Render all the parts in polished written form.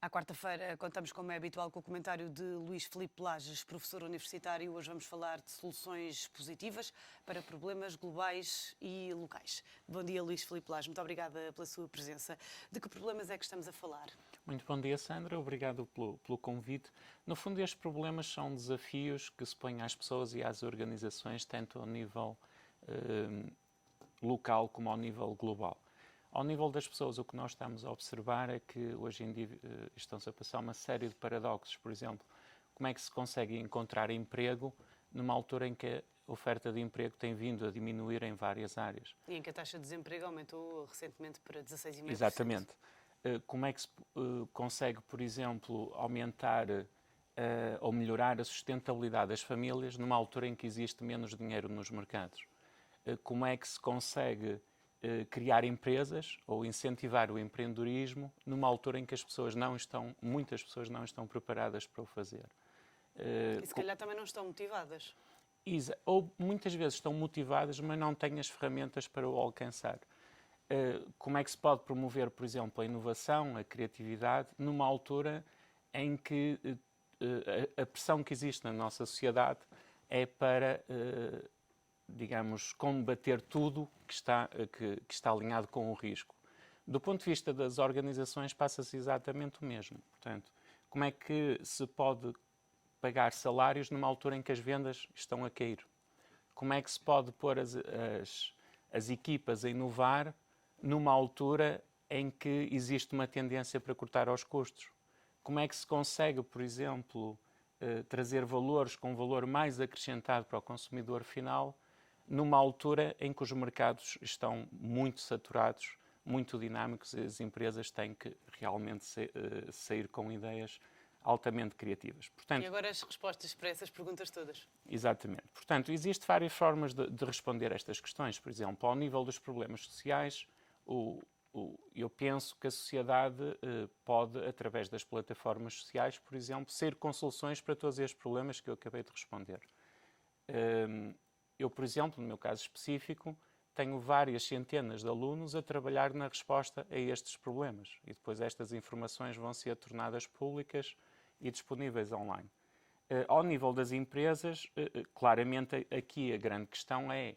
À quarta-feira contamos, como é habitual, com o comentário de Luís Filipe Lages, professor universitário. Hoje vamos falar de soluções positivas para problemas globais e locais. Bom dia, Luís Filipe Lages. Muito obrigada pela sua presença. De que problemas é que estamos a falar? Muito bom dia, Sandra. Obrigado pelo convite. No fundo, estes problemas são desafios que se põem às pessoas e às organizações, tanto ao nível local como ao nível global. Ao nível das pessoas, o que nós estamos a observar é que hoje em dia estão-se a passar uma série de paradoxos. Por exemplo, como é que se consegue encontrar emprego numa altura em que a oferta de emprego tem vindo a diminuir em várias áreas? E em que a taxa de desemprego aumentou recentemente para 16,5%. Exatamente. Como é que se consegue, por exemplo, aumentar ou melhorar a sustentabilidade das famílias numa altura em que existe menos dinheiro nos mercados? Como é que se consegue criar empresas ou incentivar o empreendedorismo numa altura em que muitas pessoas não estão preparadas para o fazer? E se calhar também não estão motivadas. Ou muitas vezes estão motivadas, mas não têm as ferramentas para o alcançar. Como é que se pode promover, por exemplo, a inovação, a criatividade, numa altura em que a pressão que existe na nossa sociedade é para, digamos, combater tudo que está alinhado com o risco. Do ponto de vista das organizações, passa-se exatamente o mesmo. Portanto, como é que se pode pagar salários numa altura em que as vendas estão a cair? Como é que se pode pôr as equipas a inovar numa altura em que existe uma tendência para cortar aos custos? Como é que se consegue, por exemplo, trazer valores com valor mais acrescentado para o consumidor final numa altura em que os mercados estão muito saturados, muito dinâmicos, e as empresas têm que realmente sair com ideias altamente criativas. Portanto, e agora as respostas para essas perguntas todas. Exatamente. Portanto, existem várias formas de responder a estas questões. Por exemplo, ao nível dos problemas sociais, eu penso que a sociedade pode, através das plataformas sociais, por exemplo, ser com soluções para todos estes problemas que eu acabei de responder. Eu, por exemplo, no meu caso específico, tenho várias centenas de alunos a trabalhar na resposta a estes problemas. E depois estas informações vão ser tornadas públicas e disponíveis online. Ao nível das empresas, claramente aqui a grande questão é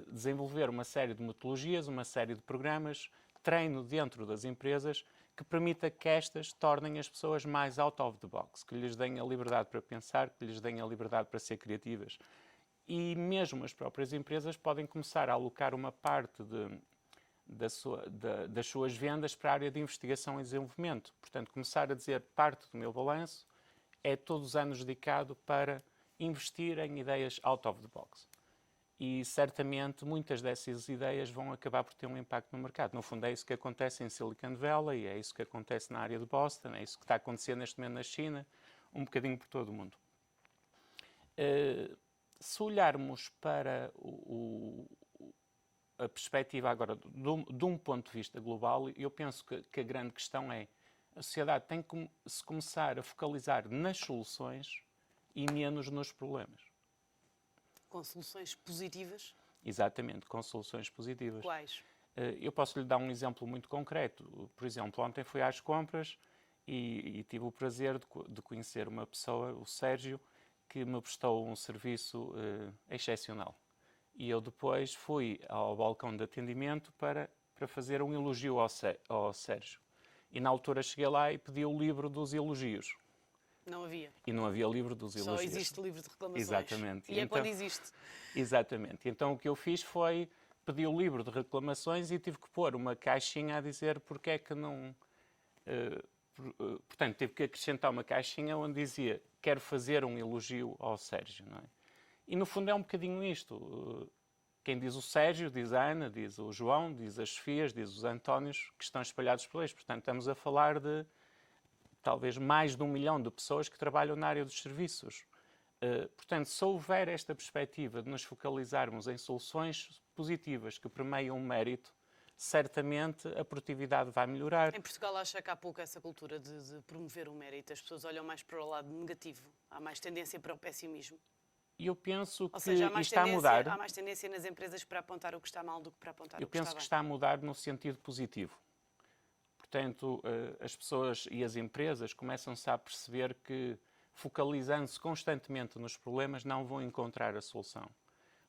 desenvolver uma série de metodologias, uma série de programas, treino dentro das empresas que permita que estas tornem as pessoas mais out of the box, que lhes deem a liberdade para pensar, que lhes deem a liberdade para ser criativas. E mesmo as próprias empresas podem começar a alocar uma parte das suas vendas para a área de investigação e desenvolvimento. Portanto, começar a dizer parte do meu balanço é todos os anos dedicado para investir em ideias out of the box. E certamente muitas dessas ideias vão acabar por ter um impacto no mercado. No fundo é isso que acontece em Silicon Valley, é isso que acontece na área de Boston, é isso que está acontecendo neste momento na China, um bocadinho por todo o mundo. Se olharmos para a perspectiva agora de um ponto de vista global, eu penso que a grande questão é a sociedade tem que se começar a focalizar nas soluções e menos nos problemas. Com soluções positivas? Exatamente, com soluções positivas. Quais? Eu posso lhe dar um exemplo muito concreto. Por exemplo, ontem fui às compras e tive o prazer de conhecer uma pessoa, o Sérgio, que me prestou um serviço excepcional. E eu depois fui ao balcão de atendimento para fazer um elogio ao Sérgio. E na altura cheguei lá e pedi o livro dos elogios. Não havia. E não havia livro dos elogios. Só existe livro de reclamações. Exatamente. E é quando existe. Exatamente. Então o que eu fiz foi pedir o livro de reclamações e tive que pôr uma caixinha a dizer porque é que não... portanto, tive que acrescentar uma caixinha onde dizia quero fazer um elogio ao Sérgio, não é? E no fundo é um bocadinho isto. Quem diz o Sérgio, diz a Ana, diz o João, diz as Sofias, diz os Antónios, que estão espalhados por aí. Portanto, estamos a falar de talvez mais de 1 milhão de pessoas que trabalham na área dos serviços. Portanto, se houver esta perspectiva de nos focalizarmos em soluções positivas que permeiam o mérito, certamente a produtividade vai melhorar. Em Portugal acha que há pouco essa cultura de promover o mérito. As pessoas olham mais para o lado negativo. Há mais tendência para o pessimismo. E eu penso que está a mudar. Há mais tendência nas empresas para apontar o que está mal do que para apontar o que está bem. Eu penso que está a mudar no sentido positivo. Portanto, as pessoas e as empresas começam-se a perceber que, focalizando-se constantemente nos problemas, não vão encontrar a solução.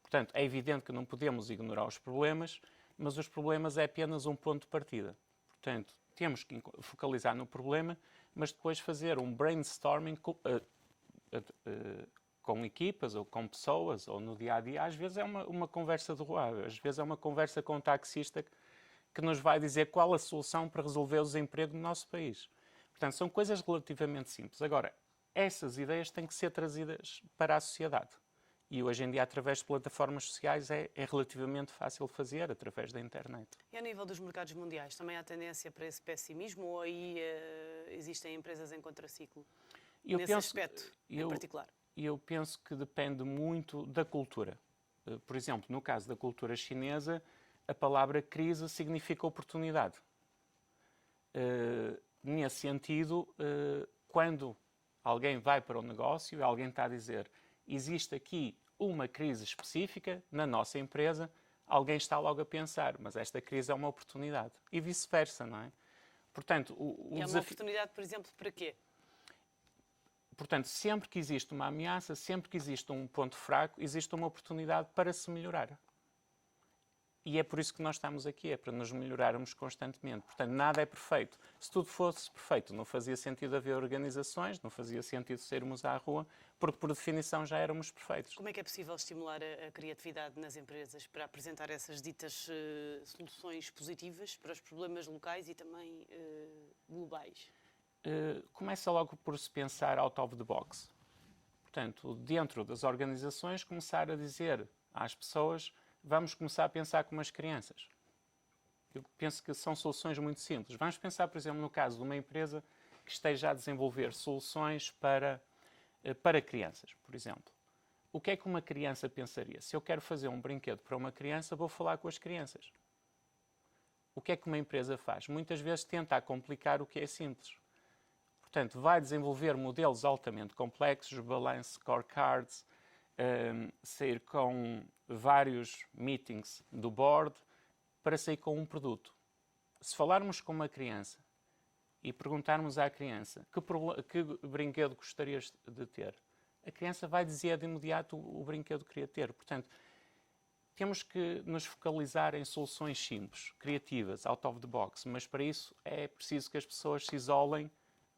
Portanto, é evidente que não podemos ignorar os problemas, mas os problemas é apenas um ponto de partida. Portanto, temos que focalizar no problema, mas depois fazer um brainstorming com equipas ou com pessoas ou no dia-a-dia. Às vezes é uma conversa de rua, às vezes é uma conversa com um taxista que nos vai dizer qual a solução para resolver o desemprego no nosso país. Portanto, são coisas relativamente simples. Agora, essas ideias têm que ser trazidas para a sociedade. E hoje em dia, através de plataformas sociais, é relativamente fácil fazer, através da internet. E a nível dos mercados mundiais, também há tendência para esse pessimismo ou aí existem empresas em contraciclo? Nesse aspecto em particular? Eu penso que depende muito da cultura. Por exemplo, no caso da cultura chinesa, a palavra crise significa oportunidade. Nesse sentido, quando alguém vai para o negócio e alguém está a dizer existe aqui uma crise específica na nossa empresa, alguém está logo a pensar, mas esta crise é uma oportunidade. E vice-versa, não é? Portanto, é uma oportunidade, por exemplo, para quê? Portanto, sempre que existe uma ameaça, sempre que existe um ponto fraco, existe uma oportunidade para se melhorar. E é por isso que nós estamos aqui, é para nos melhorarmos constantemente. Portanto, nada é perfeito. Se tudo fosse perfeito, não fazia sentido haver organizações, não fazia sentido sairmos à rua, porque por definição já éramos perfeitos. Como é que é possível estimular a criatividade nas empresas para apresentar essas ditas soluções positivas para os problemas locais e também globais? Começa logo por se pensar out of the box. Portanto, dentro das organizações, começar a dizer às pessoas: vamos começar a pensar como as crianças. Eu penso que são soluções muito simples. Vamos pensar, por exemplo, no caso de uma empresa que esteja a desenvolver soluções para crianças, por exemplo. O que é que uma criança pensaria? Se eu quero fazer um brinquedo para uma criança, vou falar com as crianças. O que é que uma empresa faz? Muitas vezes tenta complicar o que é simples. Portanto, vai desenvolver modelos altamente complexos, balance scorecards, sair com vários meetings do board para sair com um produto. Se falarmos com uma criança e perguntarmos à criança que brinquedo gostarias de ter, a criança vai dizer de imediato o brinquedo que queria ter. Portanto, temos que nos focalizar em soluções simples, criativas, out of the box, mas para isso é preciso que as pessoas se isolem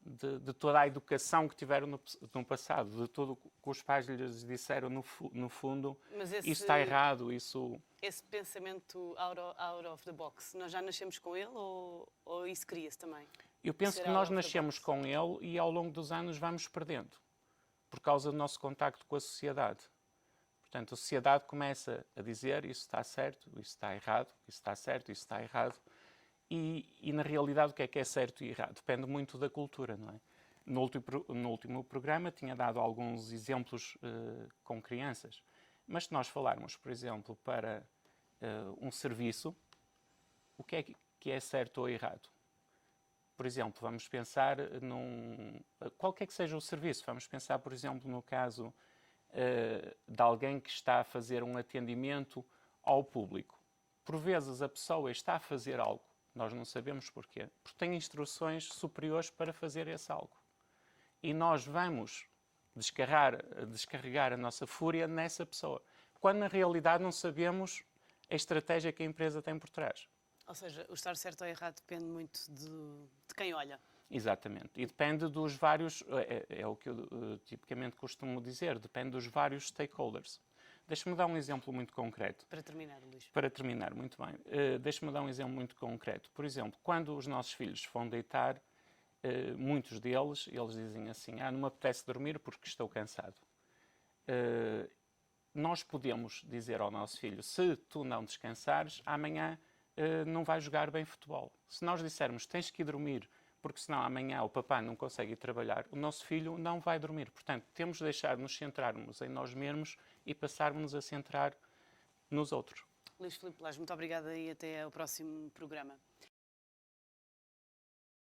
de toda a educação que tiveram no passado, de tudo que os pais lhes disseram no fundo, isso está errado, isso... Esse pensamento out of the box, nós já nascemos com ele ou isso cria-se também? Eu penso que nós nascemos com ele e ao longo dos anos vamos perdendo, por causa do nosso contacto com a sociedade. Portanto, a sociedade começa a dizer isso está certo, isso está errado, isso está certo, isso está errado. E na realidade, o que é certo e errado? Depende muito da cultura, não é? No último programa tinha dado alguns exemplos com crianças. Mas se nós falarmos, por exemplo, para um serviço, o que é certo ou errado? Por exemplo, vamos pensar qualquer que seja o serviço. Vamos pensar, por exemplo, no caso de alguém que está a fazer um atendimento ao público. Por vezes a pessoa está a fazer algo, nós não sabemos porquê, porque tem instruções superiores para fazer esse algo. E nós vamos descarregar a nossa fúria nessa pessoa, quando na realidade não sabemos a estratégia que a empresa tem por trás. Ou seja, o estar certo ou errado depende muito de quem olha. Exatamente. E depende dos vários, é o que eu tipicamente costumo dizer, depende dos vários stakeholders. Deixa-me dar um exemplo muito concreto. Para terminar, Luís. Para terminar, muito bem. Deixa-me dar um exemplo muito concreto. Por exemplo, quando os nossos filhos vão deitar, muitos deles, eles dizem assim, não me apetece dormir porque estou cansado. Nós podemos dizer ao nosso filho, se tu não descansares, amanhã não vais jogar bem futebol. Se nós dissermos, tens que ir dormir, porque senão amanhã o papai não consegue ir trabalhar, o nosso filho não vai dormir. Portanto, temos de deixar de nos centrarmos em nós mesmos e passarmos a centrar nos outros. Luís Filipe Lage, muito obrigada e até ao próximo programa.